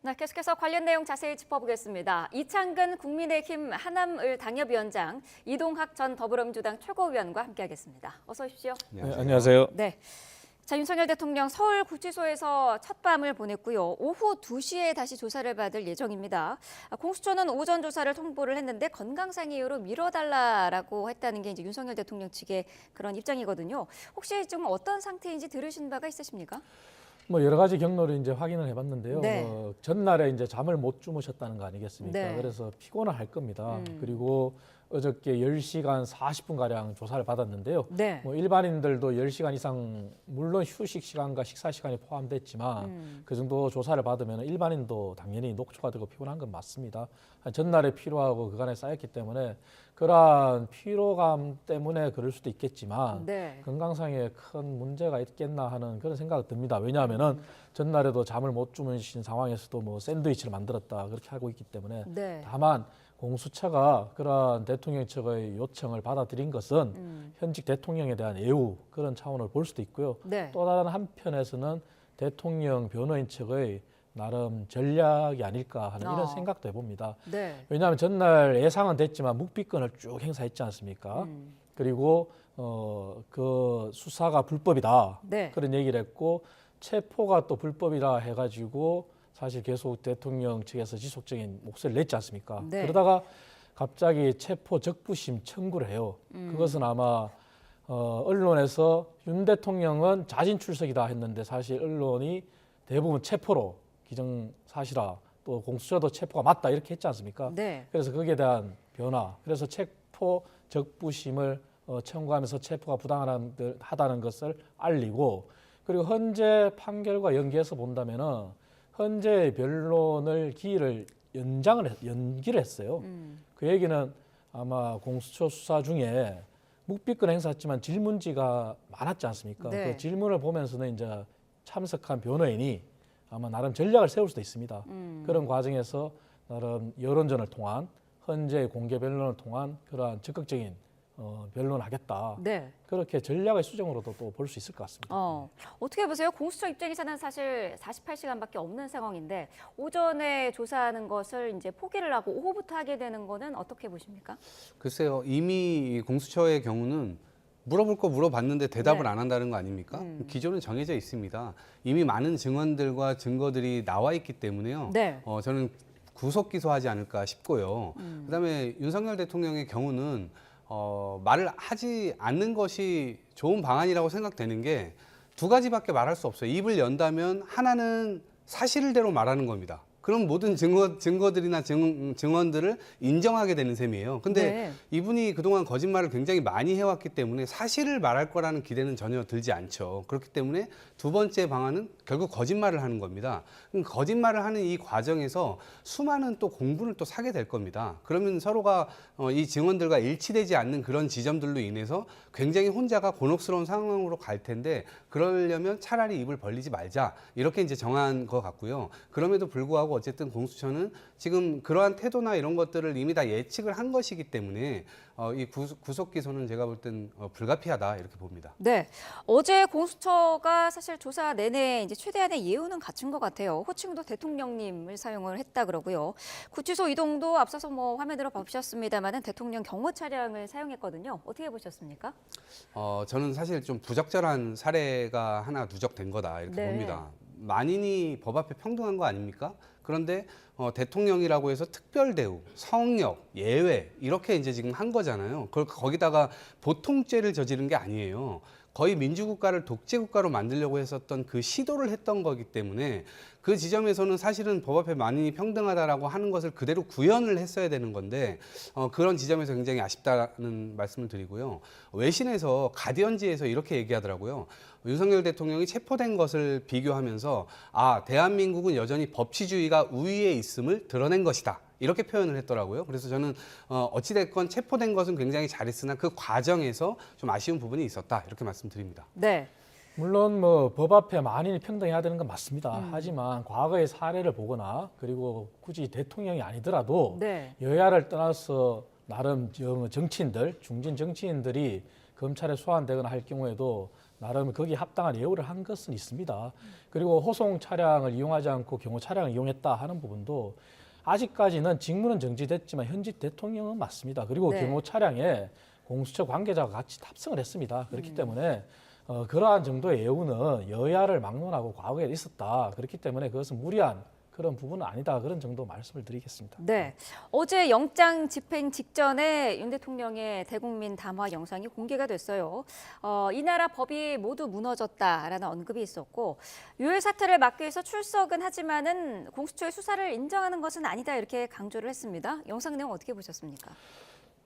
네, 계속해서 관련 내용 자세히 짚어보겠습니다. 이창근 국민의힘 하남을 당협위원장, 이동학 전 더불어민주당 최고위원과 함께하겠습니다. 어서 오십시오. 네, 안녕하세요. 네. 자, 윤석열 대통령 서울구치소에서 첫 밤을 보냈고요. 오후 2시에 다시 조사를 받을 예정입니다. 공수처는 오전 조사를 통보를 했는데 건강상 이유로 미뤄달라라고 했다는 게 이제 윤석열 대통령 측의 그런 입장이거든요. 혹시 좀 어떤 상태인지 들으신 바가 있으십니까? 뭐 여러 가지 경로를 이제 확인을 해봤는데요. 네. 전날에 이제 잠을 못 주무셨다는 거 아니겠습니까? 네. 그래서 피곤을 할 겁니다. 그리고 어저께 10시간 40분 가량 조사를 받았는데요. 네. 뭐 일반인들도 10시간 이상 물론 휴식 시간과 식사 시간이 포함됐지만 그 정도 조사를 받으면 일반인도 당연히 녹초가 되고 피곤한 건 맞습니다. 전날에 피로하고 그간에 쌓였기 때문에 그러한 피로감 때문에 그럴 수도 있겠지만 네. 건강상에 큰 문제가 있겠나 하는 그런 생각이 듭니다. 왜냐하면은 전날에도 잠을 못 주무신 상황에서도 뭐 샌드위치를 만들었다 그렇게 하고 있기 때문에 네. 다만 공수처가 그런 대통령 측의 요청을 받아들인 것은 현직 대통령에 대한 예우 그런 차원을 볼 수도 있고요. 네. 또 다른 한편에서는 대통령 변호인 측의 나름 전략이 아닐까 하는 이런 생각도 해봅니다. 네. 왜냐하면 전날 예상은 됐지만 묵비권을 쭉 행사했지 않습니까? 그리고 그 수사가 불법이다 네. 그런 얘기를 했고 체포가 또 불법이라 해가지고 사실 계속 대통령 측에서 지속적인 목소리를 냈지 않습니까? 네. 그러다가 갑자기 체포 적부심 청구를 해요. 그것은 아마 언론에서 윤 대통령은 자진 출석이다 했는데 사실 언론이 대부분 체포로 기정사실화 또 공수처도 체포가 맞다 이렇게 했지 않습니까? 네. 그래서 거기에 대한 변화 그래서 체포 적부심을 청구하면서 체포가 부당하다는 것을 알리고 그리고 헌재 판결과 연계해서 본다면은 헌재 변론을 기일을 연기를 했어요. 그 얘기는 아마 공수처 수사 중에 묵비권 행사했지만 질문지가 많았지 않습니까? 네. 그 질문을 보면서는 이제 참석한 변호인이 아마 나름 전략을 세울 수도 있습니다. 그런 과정에서 나름 여론전을 통한 헌재 공개 변론을 통한 그러한 적극적인 변론을 하겠다. 네. 그렇게 전략의 수정으로도 또 볼 수 있을 것 같습니다. 어떻게 보세요? 공수처 입장에서는 사실 48시간밖에 없는 상황인데 오전에 조사하는 것을 이제 포기를 하고 오후부터 하게 되는 거는 어떻게 보십니까? 글쎄요, 이미 공수처의 경우는 물어볼 거 물어봤는데 대답을 네. 안 한다는 거 아닙니까? 기존은 정해져 있습니다. 이미 많은 증언들과 증거들이 나와 있기 때문에요. 네. 저는 구속 기소하지 않을까 싶고요. 그다음에 윤석열 대통령의 경우는 말을 하지 않는 것이 좋은 방안이라고 생각되는 게 두 가지밖에 말할 수 없어요. 입을 연다면 하나는 사실대로 말하는 겁니다. 그럼 모든 증거들이나 증언들을 인정하게 되는 셈이에요. 근데 네. 이분이 그동안 거짓말을 굉장히 많이 해왔기 때문에 사실을 말할 거라는 기대는 전혀 들지 않죠. 그렇기 때문에 두 번째 방안은 결국 거짓말을 하는 겁니다. 그럼 거짓말을 하는 이 과정에서 수많은 또 공분을 또 사게 될 겁니다. 그러면 서로가 이 증언들과 일치되지 않는 그런 지점들로 인해서 굉장히 혼자가 곤혹스러운 상황으로 갈 텐데 그러려면 차라리 입을 벌리지 말자 이렇게 이제 정한 것 같고요. 그럼에도 불구하고 어쨌든 공수처는 지금 그러한 태도나 이런 것들을 이미 다 예측을 한 것이기 때문에 이 구속 기소는 제가 볼 땐 불가피하다 이렇게 봅니다. 네. 어제 공수처가 사실 조사 내내 이제 최대한의 예우는 갖춘 것 같아요. 호칭도 대통령님을 사용을 했다 그러고요. 구치소 이동도 앞서서 뭐 화면으로 보셨습니다만은 대통령 경호 차량을 사용했거든요. 어떻게 보셨습니까? 저는 사실 좀 부적절한 사례가 하나 누적된 거다 이렇게 네. 봅니다. 만인이 법 앞에 평등한 거 아닙니까? 그런데 대통령이라고 해서 특별 대우, 성역, 예외 이렇게 이제 지금 한 거잖아요. 그걸 거기다가 보통죄를 저지른 게 아니에요. 거의 민주국가를 독재국가로 만들려고 했었던 그 시도를 했던 거기 때문에 그 지점에서는 사실은 법 앞에 만인이 평등하다라고 하는 것을 그대로 구현을 했어야 되는 건데 그런 지점에서 굉장히 아쉽다는 말씀을 드리고요. 외신에서 가디언지에서 이렇게 얘기하더라고요. 윤석열 대통령이 체포된 것을 비교하면서 대한민국은 여전히 법치주의가 우위에 있음을 드러낸 것이다. 이렇게 표현을 했더라고요. 그래서 저는 어찌됐건 체포된 것은 굉장히 잘했으나 그 과정에서 좀 아쉬운 부분이 있었다. 이렇게 말씀드립니다. 네. 물론 뭐 법 앞에 만인이 평등해야 되는 건 맞습니다. 하지만 과거의 사례를 보거나 그리고 굳이 대통령이 아니더라도 네. 여야를 떠나서 나름 정치인들, 중진 정치인들이 검찰에 소환되거나 할 경우에도 나름 거기에 합당한 예우를 한 것은 있습니다. 그리고 호송 차량을 이용하지 않고 경호 차량을 이용했다 하는 부분도 아직까지는 직무는 정지됐지만 현직 대통령은 맞습니다. 그리고 네. 경호 차량에 공수처 관계자가 같이 탑승을 했습니다. 그렇기 때문에 그러한 정도의 예우는 여야를 막론하고 과거에 있었다. 그렇기 때문에 그것은 무리한 그런 부분은 아니다. 그런 정도 말씀을 드리겠습니다. 네. 어제 영장 집행 직전에 윤 대통령의 대국민 담화 영상이 공개가 됐어요. 이 나라 법이 모두 무너졌다라는 언급이 있었고 유해 사태를 막기 위해서 출석은 하지만은 공수처의 수사를 인정하는 것은 아니다 이렇게 강조를 했습니다. 영상 내용 어떻게 보셨습니까?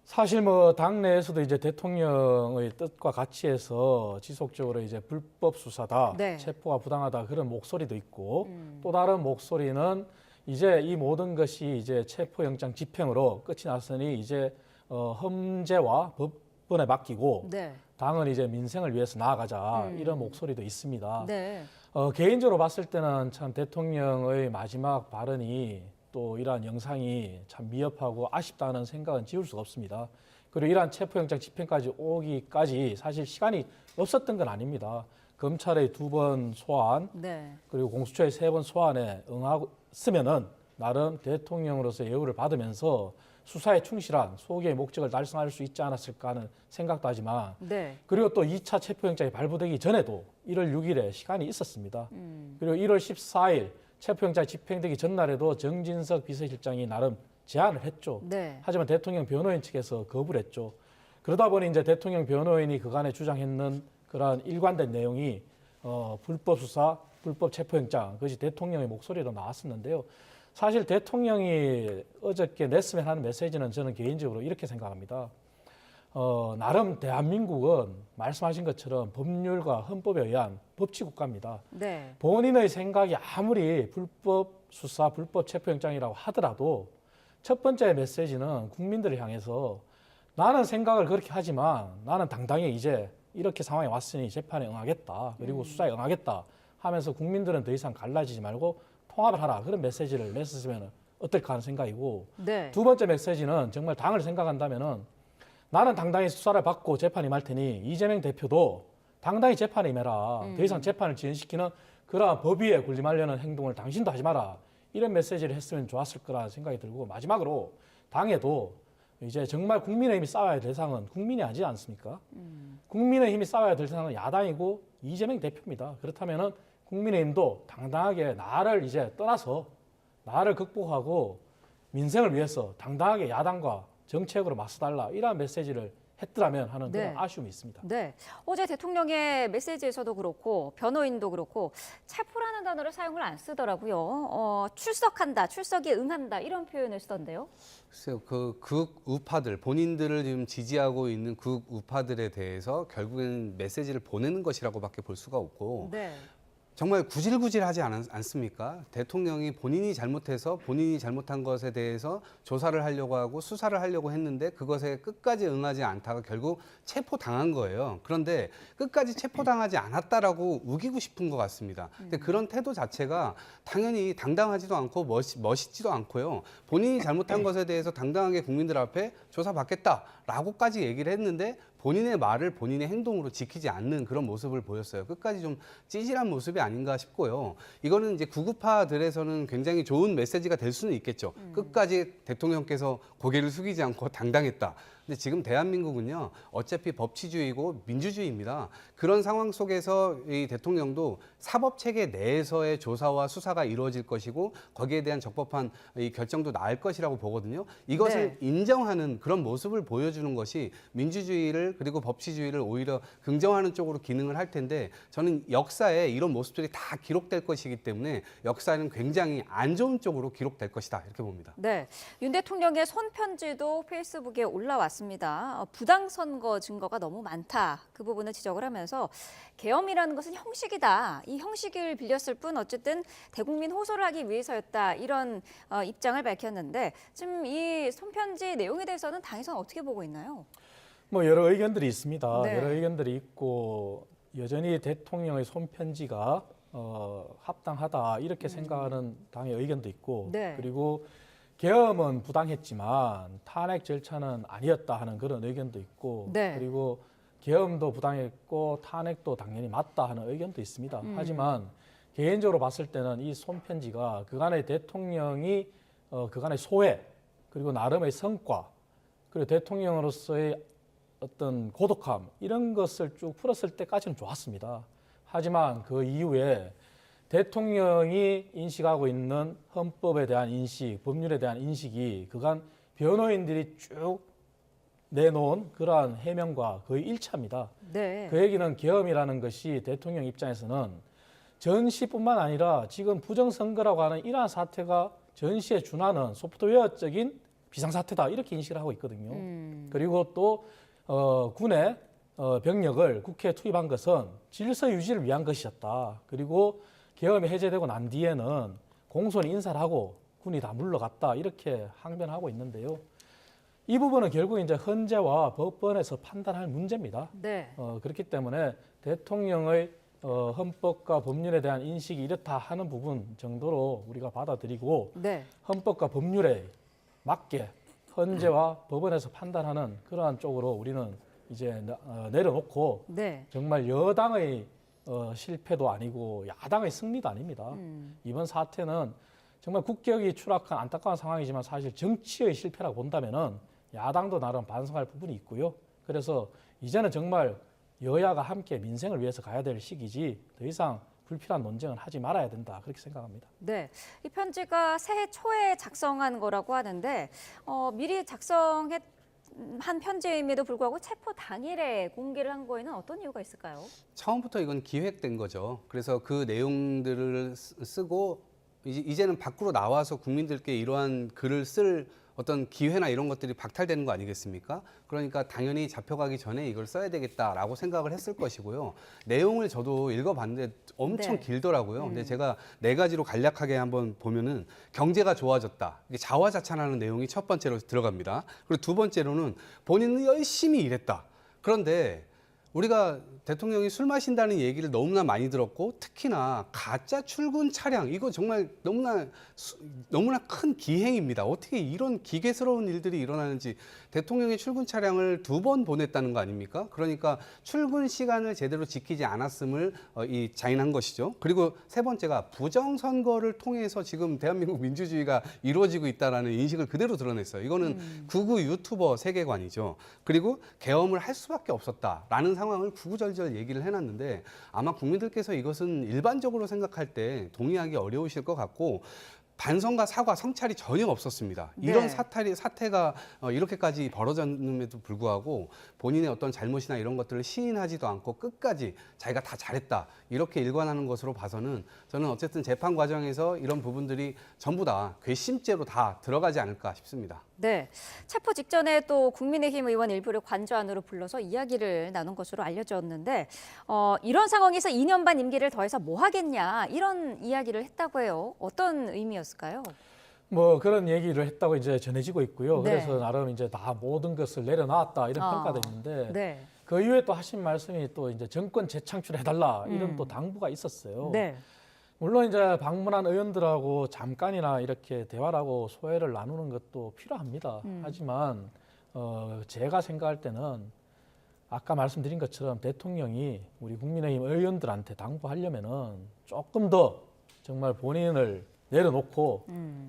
사실 뭐 당내에서도 이제 대통령의 뜻과 같이 해서 지속적으로 이제 불법 수사다, 네. 체포가 부당하다 그런 목소리도 있고 또 다른 목소리는 이제 이 모든 것이 이제 체포영장 집행으로 끝이 났으니 이제 헌재와 법원에 맡기고 네. 당은 이제 민생을 위해서 나아가자 이런 목소리도 있습니다. 네. 개인적으로 봤을 때는 참 대통령의 마지막 발언이 또 이러한 영상이 참 미흡하고 아쉽다는 생각은 지울 수가 없습니다. 그리고 이러한 체포영장 집행까지 오기까지 사실 시간이 없었던 건 아닙니다. 검찰의 2번 소환 네. 그리고 공수처의 3번 소환에 응했으면은 나름 대통령으로서 예우를 받으면서 수사에 충실한 소기의 목적을 달성할 수 있지 않았을까 하는 생각도 하지만 네. 그리고 또 2차 체포영장이 발부되기 전에도 1월 6일에 시간이 있었습니다. 그리고 1월 14일 체포영장 집행되기 전날에도 정진석 비서실장이 나름 제안을 했죠. 네. 하지만 대통령 변호인 측에서 거부를 했죠. 그러다 보니 이제 대통령 변호인이 그간에 주장했는 그러한 일관된 내용이 불법 수사, 불법 체포영장 그것이 대통령의 목소리로 나왔었는데요. 사실 대통령이 어저께 냈으면 하는 메시지는 저는 개인적으로 이렇게 생각합니다. 나름 대한민국은 말씀하신 것처럼 법률과 헌법에 의한 법치국가입니다. 네. 본인의 생각이 아무리 불법 수사, 불법 체포영장이라고 하더라도 첫 번째 메시지는 국민들을 향해서 나는 생각을 그렇게 하지만 나는 당당히 이제 이렇게 상황이 왔으니 재판에 응하겠다. 그리고 수사에 응하겠다 하면서 국민들은 더 이상 갈라지지 말고 통합을 하라. 그런 메시지를 냈었으면 어떨까 하는 생각이고 네. 두 번째 메시지는 정말 당을 생각한다면은 나는 당당히 수사를 받고 재판에 임할 테니 이재명 대표도 당당히 재판에 임해라. 더 이상 재판을 지연시키는 그러한 법 위에 군림하려는 행동을 당신도 하지 마라. 이런 메시지를 했으면 좋았을 거라는 생각이 들고 마지막으로 당에도 이제 정말 국민의힘이 싸워야 할 대상은 국민이 아니지 않습니까? 국민의힘이 싸워야 할 대상은 야당이고 이재명 대표입니다. 그렇다면은 국민의힘도 당당하게 나를 이제 떠나서 나를 극복하고 민생을 위해서 당당하게 야당과 정책으로 맞서달라 이러한 메시지를 했더라면 하는 그런 네. 아쉬움이 있습니다. 네. 어제 대통령의 메시지에서도 그렇고 변호인도 그렇고 체포라는 단어를 사용을 안 쓰더라고요. 출석한다, 출석에 응한다 이런 표현을 쓰던데요. 글쎄요, 그 극우파들, 본인들을 지금 지지하고 있는 극우파들에 대해서 결국엔 메시지를 보내는 것이라고밖에 볼 수가 없고 네. 정말 구질구질하지 않습니까? 대통령이 본인이 잘못해서 본인이 잘못한 것에 대해서 조사를 하려고 하고 수사를 하려고 했는데 그것에 끝까지 응하지 않다가 결국 체포당한 거예요. 그런데 끝까지 체포당하지 않았다라고 우기고 싶은 것 같습니다. 근데 그런 태도 자체가 당연히 당당하지도 않고 멋있지도 않고요. 본인이 잘못한 것에 대해서 당당하게 국민들 앞에 조사받겠다라고까지 얘기를 했는데 본인의 말을 본인의 행동으로 지키지 않는 그런 모습을 보였어요. 끝까지 좀 찌질한 모습이 아닌가 싶고요. 이거는 이제 구구파들에서는 굉장히 좋은 메시지가 될 수는 있겠죠. 끝까지 대통령께서 고개를 숙이지 않고 당당했다. 근데 지금 대한민국은요, 어차피 법치주의고 민주주의입니다. 그런 상황 속에서 이 대통령도 사법체계 내에서의 조사와 수사가 이루어질 것이고 거기에 대한 적법한 이 결정도 나을 것이라고 보거든요. 이것을 인정하는 그런 모습을 보여주는 것이 민주주의를 그리고 법치주의를 오히려 긍정하는 쪽으로 기능을 할 텐데 저는 역사에 이런 모습들이 다 기록될 것이기 때문에 역사는 굉장히 안 좋은 쪽으로 기록될 것이다 이렇게 봅니다. 네. 윤 대통령의 손편지도 페이스북에 올라왔습니다. 부당 선거 증거가 너무 많다. 그 부분을 지적을 하면서 계엄이라는 것은 형식이다. 이 형식을 빌렸을 뿐 어쨌든 대국민 호소를 하기 위해서였다. 이런 입장을 밝혔는데 지금 이 손편지 내용에 대해서는 당에서는 어떻게 보고 있나요? 뭐 여러 의견들이 있습니다. 네. 여러 의견들이 있고 여전히 대통령의 손편지가 합당하다 이렇게 생각하는 당의 의견도 있고 네. 그리고 계엄은 부당했지만 탄핵 절차는 아니었다 하는 그런 의견도 있고 네. 그리고 계엄도 부당했고 탄핵도 당연히 맞다 하는 의견도 있습니다. 하지만 개인적으로 봤을 때는 이 손편지가 그간의 대통령이 그간의 소회 그리고 나름의 성과 그리고 대통령으로서의 어떤 고독함 이런 것을 쭉 풀었을 때까지는 좋았습니다. 하지만 그 이후에 대통령이 인식하고 있는 헌법에 대한 인식, 법률에 대한 인식이 그간 변호인들이 쭉 내놓은 그러한 해명과 거의 일치합니다. 네. 그 얘기는 계엄이라는 것이 대통령 입장에서는 전시뿐만 아니라 지금 부정선거라고 하는 이러한 사태가 전시에 준하는 소프트웨어적인 비상사태다 이렇게 인식을 하고 있거든요. 그리고 또 군의 병력을 국회에 투입한 것은 질서 유지를 위한 것이었다. 그리고 계엄이 해제되고 난 뒤에는 공손히 인사를 하고 군이 다 물러갔다 이렇게 항변하고 있는데요. 이 부분은 결국 이제 헌재와 법원에서 판단할 문제입니다. 네. 그렇기 때문에 대통령의 헌법과 법률에 대한 인식이 이렇다 하는 부분 정도로 우리가 받아들이고 네. 헌법과 법률에 맞게 헌재와 법원에서 판단하는 그러한 쪽으로 우리는 이제 내려놓고 네. 정말 여당의 실패도 아니고 야당의 승리도 아닙니다. 이번 사태는 정말 국격이 추락한 안타까운 상황이지만 사실 정치의 실패라고 본다면은 야당도 나름 반성할 부분이 있고요. 그래서 이제는 정말 여야가 함께 민생을 위해서 가야 될 시기지 더 이상 불필요한 논쟁은 하지 말아야 된다 그렇게 생각합니다. 네, 이 편지가 새해 초에 작성한 거라고 하는데 미리 작성한 편지임에도 불구하고 체포 당일에 공개를 한 거에는 어떤 이유가 있을까요? 처음부터 이건 기획된 거죠. 그래서 그 내용들을 쓰고 이제는 밖으로 나와서 국민들께 이러한 글을 쓸 어떤 기회나 이런 것들이 박탈되는 거 아니겠습니까? 그러니까 당연히 잡혀가기 전에 이걸 써야 되겠다라고 생각을 했을 것이고요. 내용을 저도 읽어봤는데 엄청 네. 길더라고요. 근데 제가 4가지로 간략하게 한번 보면은 경제가 좋아졌다. 이게 자화자찬하는 내용이 첫 번째로 들어갑니다. 그리고 두 번째로는 본인은 열심히 일했다. 그런데 우리가 대통령이 술 마신다는 얘기를 너무나 많이 들었고 특히나 가짜 출근 차량 이거 정말 너무나 큰 기행입니다. 어떻게 이런 기괴스러운 일들이 일어나는지 대통령의 출근 차량을 2번 보냈다는 거 아닙니까? 그러니까 출근 시간을 제대로 지키지 않았음을 자인한 것이죠. 그리고 세 번째가 부정선거를 통해서 지금 대한민국 민주주의가 이루어지고 있다는 인식을 그대로 드러냈어요. 이거는 극우 유튜버 세계관이죠. 그리고 계엄을 할 수밖에 없었다라는 상황을 구구절절 얘기를 해놨는데 아마 국민들께서 이것은 일반적으로 생각할 때 동의하기 어려우실 것 같고 반성과 사과, 성찰이 전혀 없었습니다. 네. 이런 사태가 이렇게까지 벌어졌음에도 불구하고 본인의 어떤 잘못이나 이런 것들을 시인하지도 않고 끝까지 자기가 다 잘했다 이렇게 일관하는 것으로 봐서는 저는 어쨌든 재판 과정에서 이런 부분들이 전부 다 괘씸죄로 다 들어가지 않을까 싶습니다. 네, 체포 직전에 또 국민의힘 의원 일부를 관저 안으로 불러서 이야기를 나눈 것으로 알려졌는데 이런 상황에서 2년 반 임기를 더해서 뭐 하겠냐 이런 이야기를 했다고 해요. 어떤 의미였을까요? 뭐 그런 얘기를 했다고 이제 전해지고 있고요. 네. 그래서 나름 이제 다 모든 것을 내려놨다 이런 평가도 있는데 네. 그 이후에 또 하신 말씀이 또 이제 정권 재창출해달라 이런 또 당부가 있었어요. 네. 물론 이제 방문한 의원들하고 잠깐이나 이렇게 대화를 하고 소회를 나누는 것도 필요합니다. 하지만 제가 생각할 때는 아까 말씀드린 것처럼 대통령이 우리 국민의힘 의원들한테 당부하려면은 조금 더 정말 본인을 내려놓고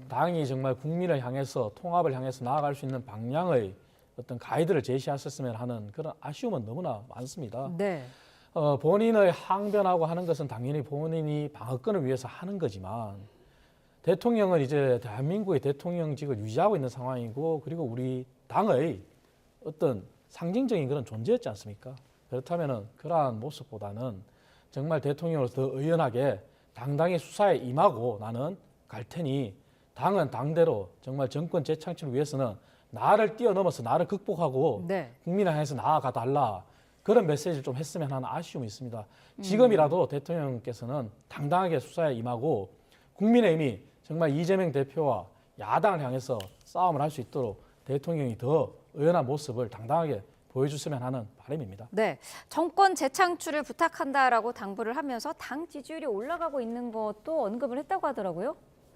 당이 정말 국민을 향해서 통합을 향해서 나아갈 수 있는 방향의 어떤 가이드를 제시하셨으면 하는 그런 아쉬움은 너무나 많습니다. 네. 본인의 항변하고 하는 것은 당연히 본인이 방어권을 위해서 하는 거지만 대통령은 이제 대한민국의 대통령직을 유지하고 있는 상황이고 그리고 우리 당의 어떤 상징적인 그런 존재였지 않습니까? 그렇다면은 그러한 모습보다는 정말 대통령으로서 더 의연하게 당당히 수사에 임하고 나는 갈 테니 당은 당대로 정말 정권 재창출을 위해서는 나를 뛰어넘어서 나를 극복하고 네. 국민을 향해서 나아가 달라. 그런 메시지를 좀 했으면 하는 아쉬움이 있습니다. 지금이라도 대통령께서는 당당하게 수사에 임하고 국민의힘이 정말 이재명 대표와 야당을 향해서 싸움을 할 수 있도록 대통령이 더 의연한 모습을 당당하게 보여줬으면 하는 바람입니다. 네, 정권 재창출을 부탁한다라고 당부를 하면서 당 지지율이 올라가고 있는 것도 언급을 했다고 하더라고요.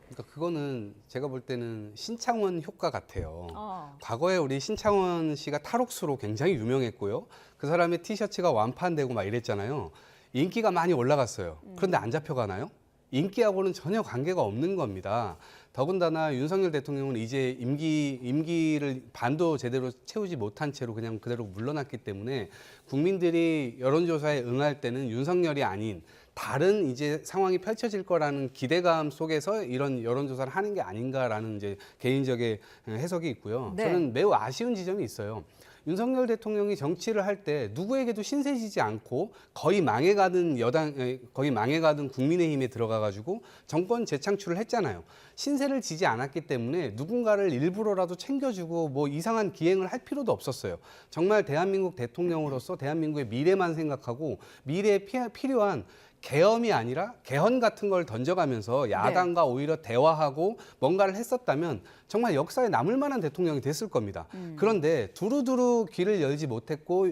그러니까 그거는 제가 볼 때는 신창원 효과 같아요. 어. 과거에 우리 신창원 씨가 탈옥수로 굉장히 유명했고요. 그 사람의 티셔츠가 완판되고 막 이랬잖아요. 인기가 많이 올라갔어요. 그런데 안 잡혀가나요? 인기하고는 전혀 관계가 없는 겁니다. 더군다나 윤석열 대통령은 이제 임기를 반도 제대로 채우지 못한 채로 그냥 그대로 물러났기 때문에 국민들이 여론조사에 응할 때는 윤석열이 아닌 다른 이제 상황이 펼쳐질 거라는 기대감 속에서 이런 여론조사를 하는 게 아닌가라는 이제 개인적인 해석이 있고요. 네. 저는 매우 아쉬운 지점이 있어요. 윤석열 대통령이 정치를 할 때 누구에게도 신세지지 않고 거의 망해가는 거의 망해가던 국민의힘에 들어가가지고 정권 재창출을 했잖아요. 신세를 지지 않았기 때문에 누군가를 일부러라도 챙겨주고 뭐 이상한 기행을 할 필요도 없었어요. 정말 대한민국 대통령으로서 대한민국의 미래만 생각하고 미래에 필요한 계엄이 아니라 개헌 같은 걸 던져가면서 야당과 오히려 대화하고 뭔가를 했었다면 정말 역사에 남을 만한 대통령이 됐을 겁니다. 그런데 두루두루 귀를 열지 못했고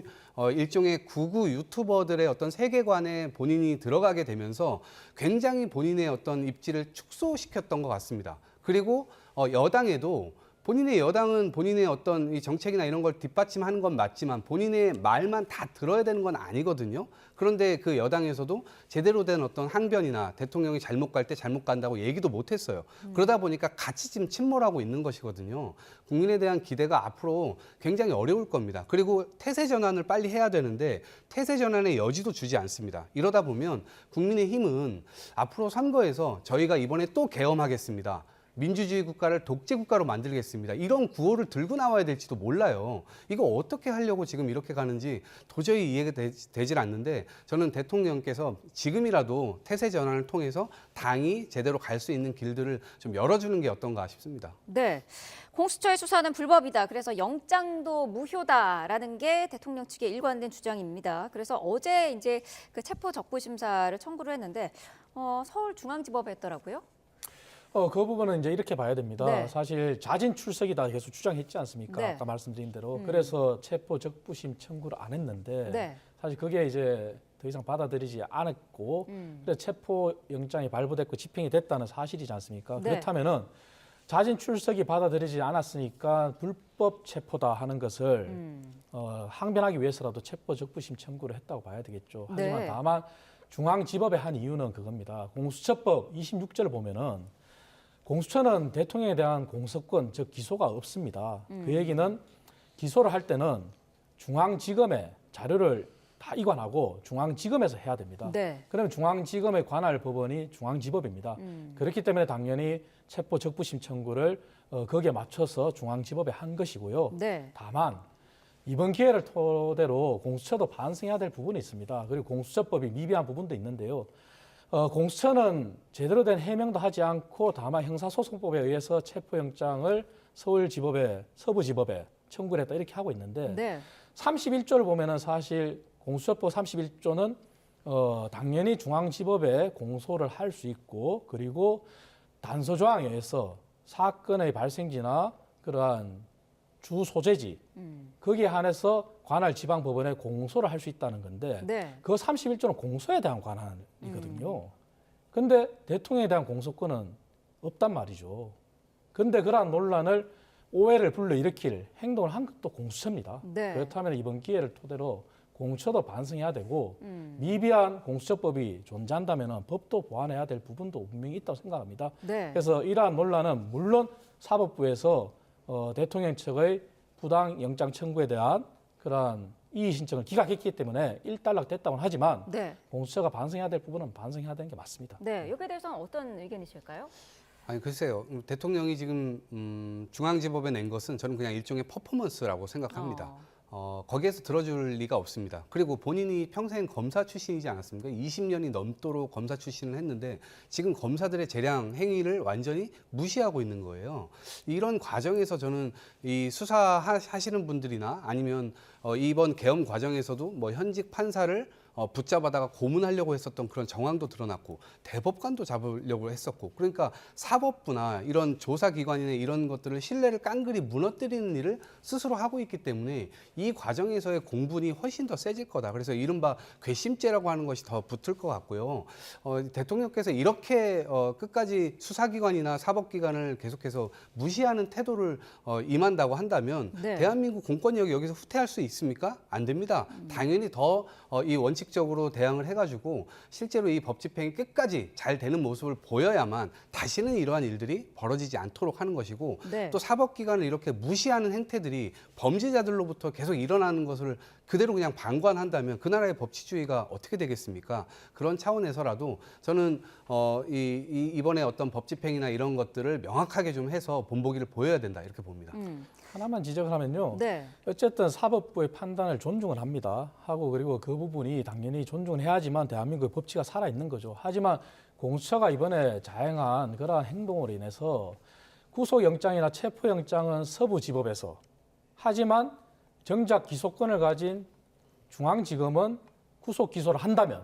일종의 구구 유튜버들의 어떤 세계관에 본인이 들어가게 되면서 굉장히 본인의 어떤 입지를 축소시켰던 것 같습니다. 그리고 여당에도 본인의 여당은 본인의 어떤 이 정책이나 이런 걸 뒷받침하는 건 맞지만 본인의 말만 다 들어야 되는 건 아니거든요. 그런데 그 여당에서도 제대로 된 어떤 항변이나 대통령이 잘못 갈 때 잘못 간다고 얘기도 못 했어요. 그러다 보니까 같이 지금 침몰하고 있는 것이거든요. 국민에 대한 기대가 앞으로 굉장히 어려울 겁니다. 그리고 태세 전환을 빨리 해야 되는데 태세 전환의 여지도 주지 않습니다. 이러다 보면 국민의힘은 앞으로 선거에서 저희가 이번에 또 계엄하겠습니다. 민주주의 국가를 독재 국가로 만들겠습니다. 이런 구호를 들고 나와야 될지도 몰라요. 이거 어떻게 하려고 지금 이렇게 가는지 도저히 이해가 되질 않는데 저는 대통령께서 지금이라도 태세 전환을 통해서 당이 제대로 갈 수 있는 길들을 좀 열어주는 게 어떤가 싶습니다. 네. 공수처의 수사는 불법이다. 그래서 영장도 무효다라는 게 대통령 측의 일관된 주장입니다. 그래서 어제 이제 그 체포 적부 심사를 청구를 했는데 서울중앙지법에 했더라고요. 그 부분은 이제 이렇게 봐야 됩니다. 네. 사실 자진 출석이다 계속 주장했지 않습니까? 네. 아까 말씀드린 대로. 그래서 체포 적부심 청구를 안 했는데 네. 사실 그게 이제 더 이상 받아들이지 않았고 그래서 체포 영장이 발부됐고 집행이 됐다는 사실이지 않습니까? 네. 그렇다면은 자진 출석이 받아들이지 않았으니까 불법 체포다 하는 것을 항변하기 위해서라도 체포 적부심 청구를 했다고 봐야 되겠죠. 하지만 네. 다만 중앙지법에 한 이유는 그겁니다. 공수처법 26조를 보면은 공수처는 대통령에 대한 공소권, 즉 기소가 없습니다. 그 얘기는 기소를 할 때는 중앙지검에 자료를 다 이관하고 중앙지검에서 해야 됩니다. 네. 그러면 중앙지검에 관할 법원이 중앙지법입니다. 그렇기 때문에 당연히 체포 적부심 청구를 거기에 맞춰서 중앙지법에 한 것이고요. 네. 다만 이번 기회를 토대로 공수처도 반성해야 될 부분이 있습니다. 그리고 공수처법이 미비한 부분도 있는데요. 공수처는 제대로 된 해명도 하지 않고 다만 형사소송법에 의해서 체포영장을 서부지법에 청구를 했다 이렇게 하고 있는데 네. 31조를 보면은 사실 공수처법 31조는 당연히 중앙지법에 공소를 할 수 있고 그리고 단서조항에 의해서 사건의 발생지나 그러한 주 소재지 거기에 한해서 관할 지방법원에 공소를 할 수 있다는 건데 네. 그 31조는 공소에 대한 관할이거든요. 근데 대통령에 대한 공소권은 없단 말이죠. 근데 그러한 논란을 오해를 불러일으킬 행동을 한 것도 공수처입니다. 네. 그렇다면 이번 기회를 토대로 공수처도 반성해야 되고 미비한 공수처법이 존재한다면 법도 보완해야 될 부분도 분명히 있다고 생각합니다. 네. 그래서 이러한 논란은 물론 사법부에서 대통령 측의 부당 영장 청구에 대한 그러한 이의 신청을 기각했기 때문에 일단락됐다고는 하지만 네. 공수처가 반성해야 될 부분은 반성해야 되는 게 맞습니다. 네. 여기에 대해서는 어떤 의견이실까요? 아니 글쎄요. 대통령이 지금 중앙지법에 낸 것은 저는 그냥 일종의 퍼포먼스라고 생각합니다. 거기에서 들어줄 리가 없습니다. 그리고 본인이 평생 검사 출신이지 않았습니까? 20년이 넘도록 검사 출신을 했는데 지금 검사들의 재량 행위를 완전히 무시하고 있는 거예요. 이런 과정에서 저는 이 수사하시는 분들이나 아니면 이번 계엄 과정에서도 뭐 현직 판사를 붙잡아다가 고문하려고 했었던 그런 정황도 드러났고 대법관도 잡으려고 했었고 그러니까 사법부나 이런 조사기관이나 이런 것들을 신뢰를 깡그리 무너뜨리는 일을 스스로 하고 있기 때문에 이 과정에서의 공분이 훨씬 더 세질 거다. 그래서 이른바 괘씸죄라고 하는 것이 더 붙을 것 같고요. 대통령께서 이렇게 끝까지 수사기관이나 사법기관을 계속해서 무시하는 태도를 임한다고 한다면 네. 대한민국 공권력이 여기서 후퇴할 수 있습니까? 안 됩니다. 당연히 더 이 원칙적으로 대응을 해가지고 실제로 이 법 집행이 끝까지 잘 되는 모습을 보여야만 다시는 이러한 일들이 벌어지지 않도록 하는 것이고 네. 또 사법기관을 이렇게 무시하는 행태들이 범죄자들로부터 계속 일어나는 것을 그대로 그냥 방관한다면 그 나라의 법치주의가 어떻게 되겠습니까? 그런 차원에서라도 저는 이번에 어떤 법 집행이나 이런 것들을 명확하게 좀 해서 본보기를 보여야 된다 이렇게 봅니다. 하나만 지적을 하면요. 네. 어쨌든 사법부의 판단을 존중을 합니다. 하고 그리고 그 부분이 당연히 존중을 해야지만 대한민국의 법치가 살아있는 거죠. 하지만 공수처가 이번에 자행한 그러한 행동으로 인해서 구속영장이나 체포영장은 서부지법에서 하지만 정작 기소권을 가진 중앙지검은 구속 기소를 한다면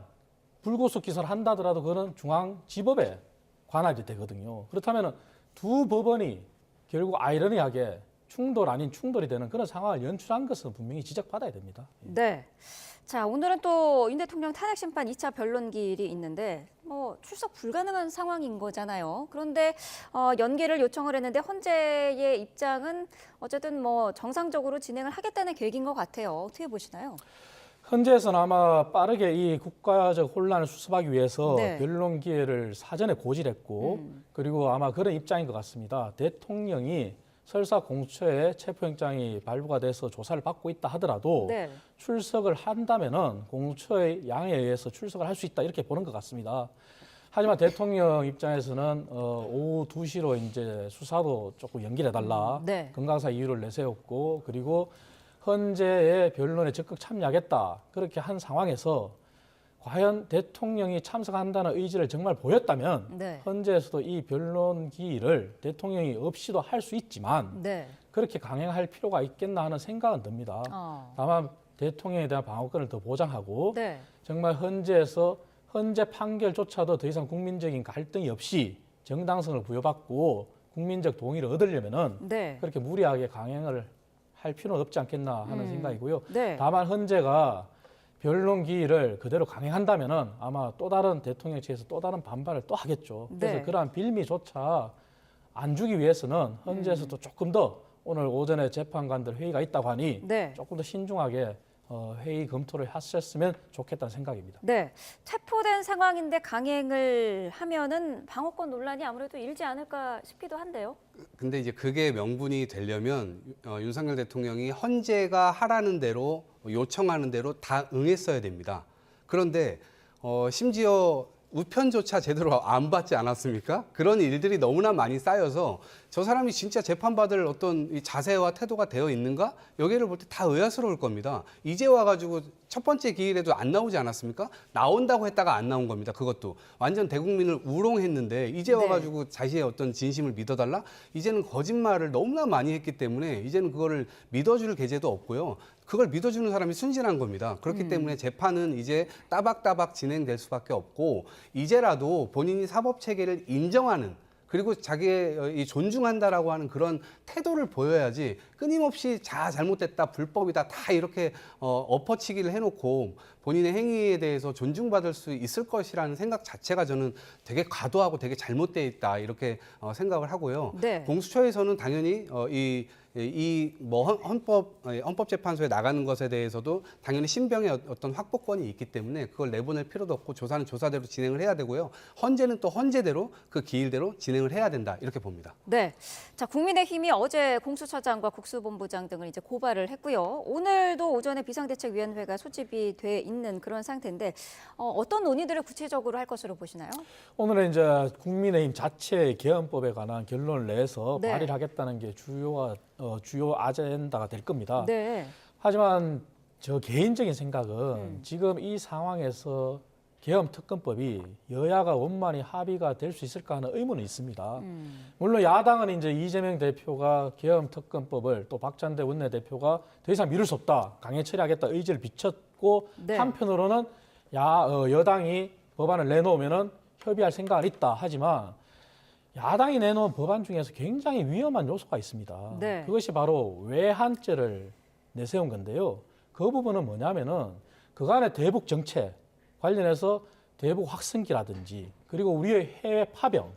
불구속 기소를 한다더라도 그는 중앙지법에 관할이 되거든요. 그렇다면 두 법원이 결국 아이러니하게 충돌 아닌 충돌이 되는 그런 상황을 연출한 것은 분명히 지적받아야 됩니다. 네. 자, 오늘은 또 윤 대통령 탄핵 심판 2차 변론기일이 있는데 출석 불가능한 상황인 거잖아요. 그런데 연기를 요청을 했는데 헌재의 입장은 어쨌든 정상적으로 진행을 하겠다는 계획인 것 같아요. 어떻게 보시나요? 현재에서는 아마 빠르게 이 국가적 혼란을 수습하기 위해서 네. 변론 기회를 사전에 고지했고 그리고 아마 그런 입장인 것 같습니다. 대통령이 설사 공수처에 체포영장이 발부가 돼서 조사를 받고 있다 하더라도 네. 출석을 한다면은 공수처의 양에 의해서 출석을 할 수 있다 이렇게 보는 것 같습니다. 하지만 대통령 입장에서는 오후 2시로 이제 수사도 조금 연기해달라 네. 건강사 이유를 내세웠고 그리고 헌재의 변론에 적극 참여하겠다 그렇게 한 상황에서 과연 대통령이 참석한다는 의지를 정말 보였다면 네. 헌재에서도 이 변론 기일을 대통령이 없이도 할 수 있지만 네. 그렇게 강행할 필요가 있겠나 하는 생각은 듭니다. 다만 대통령에 대한 방어권을 더 보장하고 네. 정말 헌재에서 헌재 판결조차도 더 이상 국민적인 갈등이 없이 정당성을 부여받고 국민적 동의를 얻으려면은 네. 그렇게 무리하게 강행을 할 필요는 없지 않겠나 하는 생각이고요. 네. 다만 헌재가 변론 기일을 그대로 강행한다면은 아마 또 다른 대통령 측에서 또 다른 반발을 또 하겠죠. 그래서 네. 그러한 빌미조차 안 주기 위해서는 헌재에서도 조금 더 오늘 오전에 재판관들 회의가 있다고 하니 네. 조금 더 신중하게 회의 검토를 하셨으면 좋겠다는 생각입니다. 네. 체포된 상황인데 강행을 하면은 방어권 논란이 아무래도 일지 않을까 싶기도 한데요. 근데 이제 그게 명분이 되려면 윤석열 대통령이 헌재가 하라는 대로 요청하는 대로 다 응했어야 됩니다. 그런데 심지어 우편조차 제대로 안 받지 않았습니까? 그런 일들이 너무나 많이 쌓여서 저 사람이 진짜 재판받을 어떤 이 자세와 태도가 되어 있는가? 여기를 볼 때 다 의아스러울 겁니다. 이제 와가지고 첫 번째 기일에도 안 나오지 않았습니까? 나온다고 했다가 안 나온 겁니다. 그것도 완전 대국민을 우롱했는데 이제 와가지고 자신의 어떤 진심을 믿어달라? 이제는 거짓말을 너무나 많이 했기 때문에 이제는 그거를 믿어줄 계제도 없고요. 그걸 믿어주는 사람이 순진한 겁니다. 그렇기 때문에 재판은 이제 따박따박 진행될 수밖에 없고 이제라도 본인이 사법 체계를 인정하는 그리고 자기의 이 존중한다라고 하는 그런 태도를 보여야지 끊임없이 잘못됐다 불법이다 다 이렇게 엎어치기를 해놓고 본인의 행위에 대해서 존중받을 수 있을 것이라는 생각 자체가 저는 되게 과도하고 되게 잘못되어 있다 이렇게 생각을 하고요. 네. 공수처에서는 당연히 헌법재판소에 나가는 것에 대해서도 당연히 신병의 어떤 확보권이 있기 때문에 그걸 내보낼 필요도 없고 조사는 조사대로 진행을 해야 되고요. 헌재는 또 헌재대로 그 기일대로 진행을 해야 된다 이렇게 봅니다. 네. 자, 국민의힘이 어제 공수처장과 국수본부장 등을 이제 고발을 했고요. 오늘도 오전에 비상대책위원회가 소집이 돼 있는 그런 상태인데 어떤 논의들을 구체적으로 할 것으로 보시나요? 오늘은 이제 국민의힘 자체 개헌법에 관한 결론을 내서 네. 발의를 하겠다는 게 주요 아젠다가 될 겁니다. 네. 하지만 저 개인적인 생각은 지금 이 상황에서 계엄특검법이 여야가 원만히 합의가 될 수 있을까 하는 의문은 있습니다. 물론 야당은 이제 이재명 대표가 계엄특검법을 또 박찬대 원내대표가 더 이상 미룰 수 없다, 강행 처리하겠다 의지를 비쳤고 네. 한편으로는 여당이 법안을 내놓으면은 협의할 생각은 있다 하지만 야당이 내놓은 법안 중에서 굉장히 위험한 요소가 있습니다. 네. 그것이 바로 외환죄를 내세운 건데요. 그 부분은 뭐냐면은 그간의 대북 정책 관련해서 대북 확성기라든지 그리고 우리의 해외 파병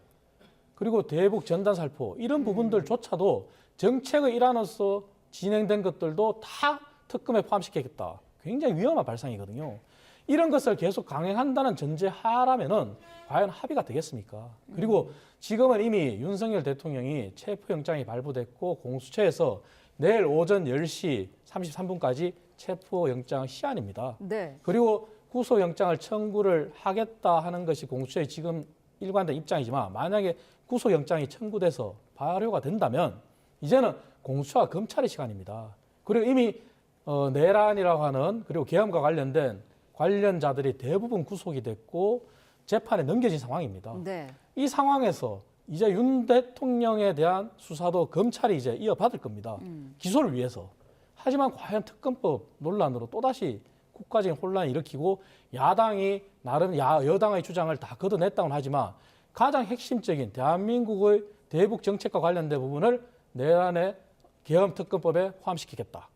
그리고 대북 전단 살포 이런 부분들조차도 정책의 일환으로서 진행된 것들도 다 특검에 포함시키겠다. 굉장히 위험한 발상이거든요. 이런 것을 계속 강행한다는 전제하라면은 과연 합의가 되겠습니까? 그리고 지금은 이미 윤석열 대통령이 체포영장이 발부됐고 공수처에서 내일 오전 10시 33분까지 체포영장 시한입니다. 네. 그리고 구속영장을 청구를 하겠다 하는 것이 공수처의 지금 일관된 입장이지만 만약에 구속영장이 청구돼서 발효가 된다면 이제는 공수처와 검찰의 시간입니다. 그리고 이미 내란이라고 하는 그리고 계엄과 관련된 관련자들이 대부분 구속이 됐고 재판에 넘겨진 상황입니다. 네. 이 상황에서 이제 윤 대통령에 대한 수사도 검찰이 이제 이어받을 겁니다. 기소를 위해서. 하지만 과연 특검법 논란으로 또다시 국가적인 혼란을 일으키고 야당이 나름 여당의 주장을 다 걷어냈다고는 하지만 가장 핵심적인 대한민국의 대북 정책과 관련된 부분을 내란의 계엄특검법에 포함시키겠다.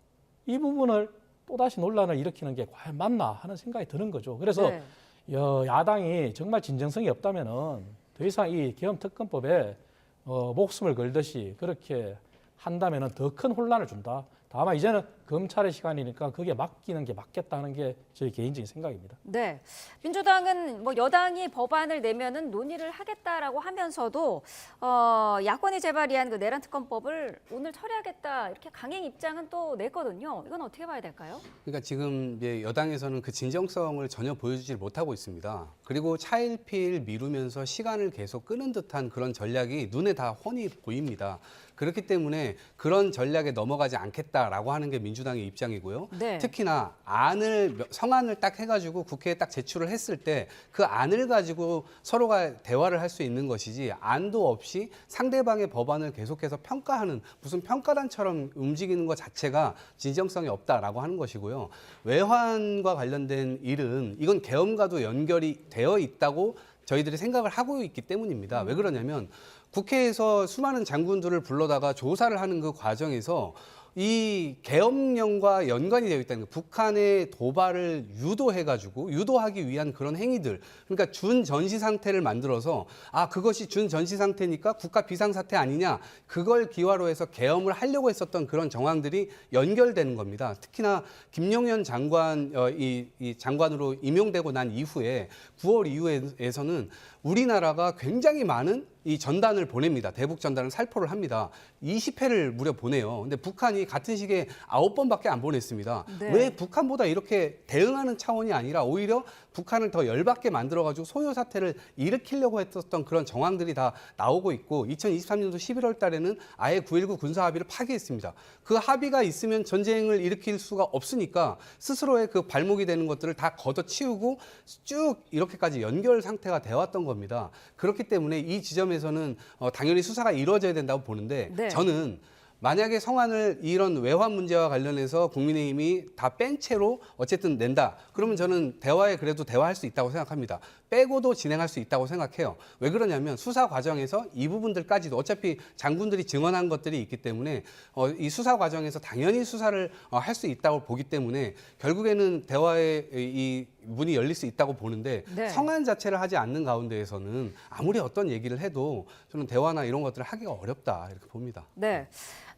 이 부분을 또다시 논란을 일으키는 게 과연 맞나 하는 생각이 드는 거죠. 그래서 네. 야당이 정말 진정성이 없다면은 더 이상 이 계엄특검법에 목숨을 걸듯이 그렇게 한다면은 더 큰 혼란을 준다. 다만 이제는 검찰의 시간이니까 그게 맡기는 게 맞겠다는 게 저희 개인적인 생각입니다. 네. 민주당은 뭐 여당이 법안을 내면은 논의를 하겠다라고 하면서도 야권이 재발의한 그 내란 특검법을 오늘 처리하겠다 이렇게 강행 입장은 또 냈거든요. 이건 어떻게 봐야 될까요? 그러니까 지금 이제 여당에서는 그 진정성을 전혀 보여주질 못하고 있습니다. 그리고 차일피일 미루면서 시간을 계속 끄는 듯한 그런 전략이 눈에 다 훤히 보입니다. 그렇기 때문에 그런 전략에 넘어가지 않겠다라고 하는 게 민주당의 입장이고요. 네. 특히나 성안을 딱 해가지고 국회에 딱 제출을 했을 때 그 안을 가지고 서로가 대화를 할 수 있는 것이지 안도 없이 상대방의 법안을 계속해서 평가하는 무슨 평가단처럼 움직이는 것 자체가 진정성이 없다라고 하는 것이고요. 외환과 관련된 일은 이건 계엄과도 연결이 되어 있다고 저희들이 생각을 하고 있기 때문입니다. 왜 그러냐면 국회에서 수많은 장군들을 불러다가 조사를 하는 그 과정에서 이 계엄령과 연관이 되어 있다는 거, 북한의 도발을 유도하기 위한 그런 행위들, 그러니까 준전시 상태를 만들어서 그것이 준전시 상태니까 국가 비상사태 아니냐, 그걸 기화로 해서 계엄을 하려고 했었던 그런 정황들이 연결되는 겁니다. 특히나 김용현 장관, 이 장관으로 임용되고 난 이후에 9월 이후에서는 우리나라가 굉장히 많은 이 전단을 보냅니다. 대북 전단을 살포를 합니다. 20회를 무려 보내요. 근데 북한이 같은 시기에 9번밖에 안 보냈습니다. 네. 왜 북한보다 이렇게 대응하는 차원이 아니라 오히려 북한을 더 열받게 만들어가지고 소요 사태를 일으키려고 했었던 그런 정황들이 다 나오고 있고 2023년도 11월 달에는 아예 9.19 군사 합의를 파기했습니다. 그 합의가 있으면 전쟁을 일으킬 수가 없으니까 스스로의 그 발목이 되는 것들을 다 걷어치우고 쭉 이렇게까지 연결 상태가 되어왔던 겁니다. 그렇기 때문에 이 지점에서는 당연히 수사가 이루어져야 된다고 보는데 네. 저는 만약에 성안을 이런 외환 문제와 관련해서 국민의힘이 다 뺀 채로 어쨌든 낸다. 그러면 저는 그래도 대화할 수 있다고 생각합니다. 빼고도 진행할 수 있다고 생각해요. 왜 그러냐면 수사 과정에서 이 부분들까지도 어차피 장군들이 증언한 것들이 있기 때문에 이 수사 과정에서 당연히 수사를 할 수 있다고 보기 때문에 결국에는 대화의 이 문이 열릴 수 있다고 보는데 네. 성안 자체를 하지 않는 가운데에서는 아무리 어떤 얘기를 해도 저는 대화나 이런 것들을 하기가 어렵다 이렇게 봅니다. 네.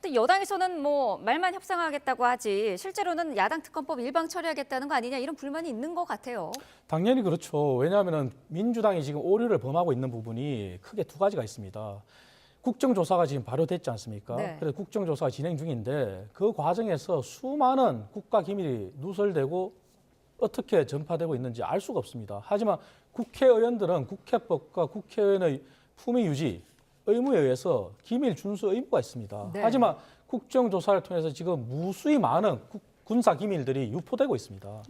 근데 여당에서는 뭐 말만 협상하겠다고 하지 실제로는 야당 특검법 일방 처리하겠다는 거 아니냐 이런 불만이 있는 것 같아요. 당연히 그렇죠. 왜냐하면 민주당이 지금 오류를 범하고 있는 부분이 크게 두 가지가 있습니다. 국정조사가 지금 발효됐지 않습니까? 네. 그래서 국정조사가 진행 중인데 그 과정에서 수많은 국가 기밀이 누설되고 어떻게 전파되고 있는지 알 수가 없습니다. 하지만 국회의원들은 국회법과 국회의원의 품위 유지 의무에 의해서 기밀 준수 의무가 있습니다. 네. 하지만 국정조사를 통해서 지금 무수히 많은 군사 기밀들이 유포되고 있습니다.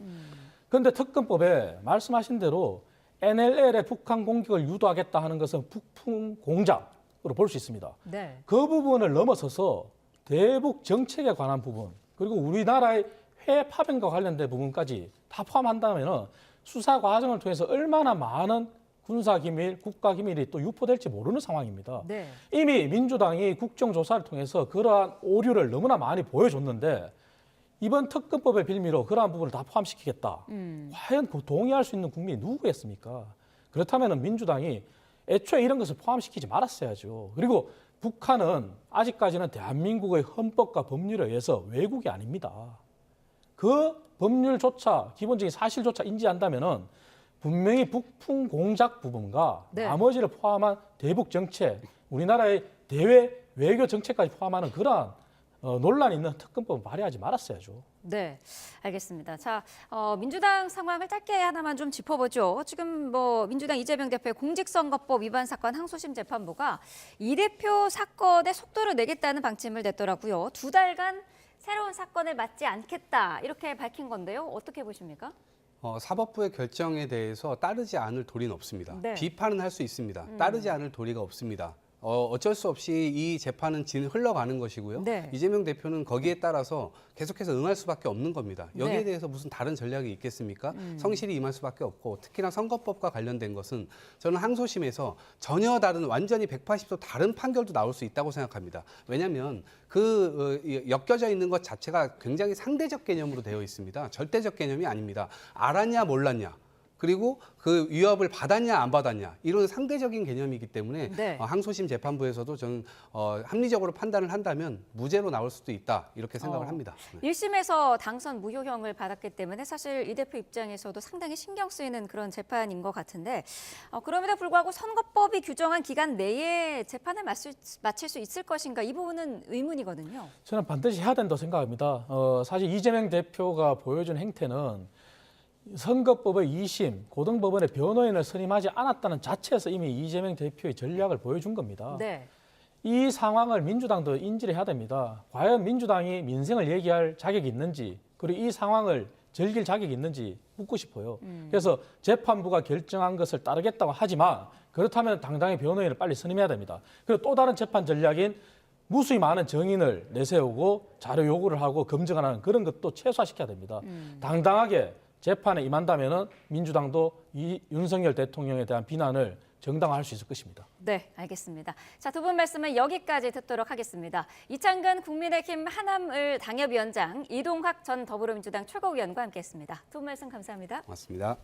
그런데 특검법에 말씀하신 대로 NLL의 북한 공격을 유도하겠다 하는 것은 북풍 공작으로 볼 수 있습니다. 네. 그 부분을 넘어서서 대북 정책에 관한 부분 그리고 우리나라의 해외 파병과 관련된 부분까지 다 포함한다면 수사 과정을 통해서 얼마나 많은 군사기밀, 국가기밀이 또 유포될지 모르는 상황입니다. 네. 이미 민주당이 국정조사를 통해서 그러한 오류를 너무나 많이 보여줬는데 이번 특검법의 빌미로 그러한 부분을 다 포함시키겠다. 과연 그 동의할 수 있는 국민이 누구겠습니까? 그렇다면 민주당이 애초에 이런 것을 포함시키지 말았어야죠. 그리고 북한은 아직까지는 대한민국의 헌법과 법률에 의해서 외국이 아닙니다. 그 법률조차 기본적인 사실조차 인지한다면은 분명히 북풍 공작 부분과 네. 나머지를 포함한 대북 정책, 우리나라의 대외 외교 정책까지 포함하는 그러한 논란이 있는 특검법을 발의하지 말았어야죠. 네, 알겠습니다. 자, 민주당 상황을 짧게 하나만 좀 짚어보죠. 지금 뭐 민주당 이재명 대표의 공직선거법 위반 사건 항소심 재판부가 이 대표 사건의 속도를 내겠다는 방침을 냈더라고요. 2달간 새로운 사건을 맡지 않겠다 이렇게 밝힌 건데요. 어떻게 보십니까? 사법부의 결정에 대해서 따르지 않을 도리는 없습니다. 네. 비판은 할 수 있습니다. 따르지 않을 도리가 없습니다. 어쩔 수 없이 이 재판은 흘러가는 것이고요. 네. 이재명 대표는 거기에 따라서 계속해서 응할 수밖에 없는 겁니다. 여기에 네. 대해서 무슨 다른 전략이 있겠습니까? 성실히 임할 수밖에 없고 특히나 선거법과 관련된 것은 저는 항소심에서 전혀 다른 완전히 180도 다른 판결도 나올 수 있다고 생각합니다. 왜냐하면 엮여져 있는 것 자체가 굉장히 상대적 개념으로 되어 있습니다. 절대적 개념이 아닙니다. 알았냐 몰랐냐. 그리고 그 위협을 받았냐 안 받았냐 이런 상대적인 개념이기 때문에 네. 항소심 재판부에서도 저는 합리적으로 판단을 한다면 무죄로 나올 수도 있다 이렇게 생각을 합니다. 네. 1심에서 당선 무효형을 받았기 때문에 사실 이 대표 입장에서도 상당히 신경 쓰이는 그런 재판인 것 같은데 그럼에도 불구하고 선거법이 규정한 기간 내에 재판을 마칠 수 있을 것인가 이 부분은 의문이거든요. 저는 반드시 해야 된다고 생각합니다. 사실 이재명 대표가 보여준 행태는 선거법의 2심, 고등법원의 변호인을 선임하지 않았다는 자체에서 이미 이재명 대표의 전략을 보여준 겁니다. 네. 이 상황을 민주당도 인지를 해야 됩니다. 과연 민주당이 민생을 얘기할 자격이 있는지, 그리고 이 상황을 즐길 자격이 있는지 묻고 싶어요. 그래서 재판부가 결정한 것을 따르겠다고 하지만 그렇다면 당당히 변호인을 빨리 선임해야 됩니다. 그리고 또 다른 재판 전략인 무수히 많은 정인을 내세우고 자료 요구를 하고 검증하는 그런 것도 최소화시켜야 됩니다. 당당하게 재판에 임한다면 민주당도 이 윤석열 대통령에 대한 비난을 정당화할 수 있을 것입니다. 네, 알겠습니다. 자, 두 분 말씀은 여기까지 듣도록 하겠습니다. 이창근 국민의힘 하남을 당협위원장, 이동학 전 더불어민주당 최고위원과 함께했습니다. 두 분 말씀 감사합니다. 고맙습니다.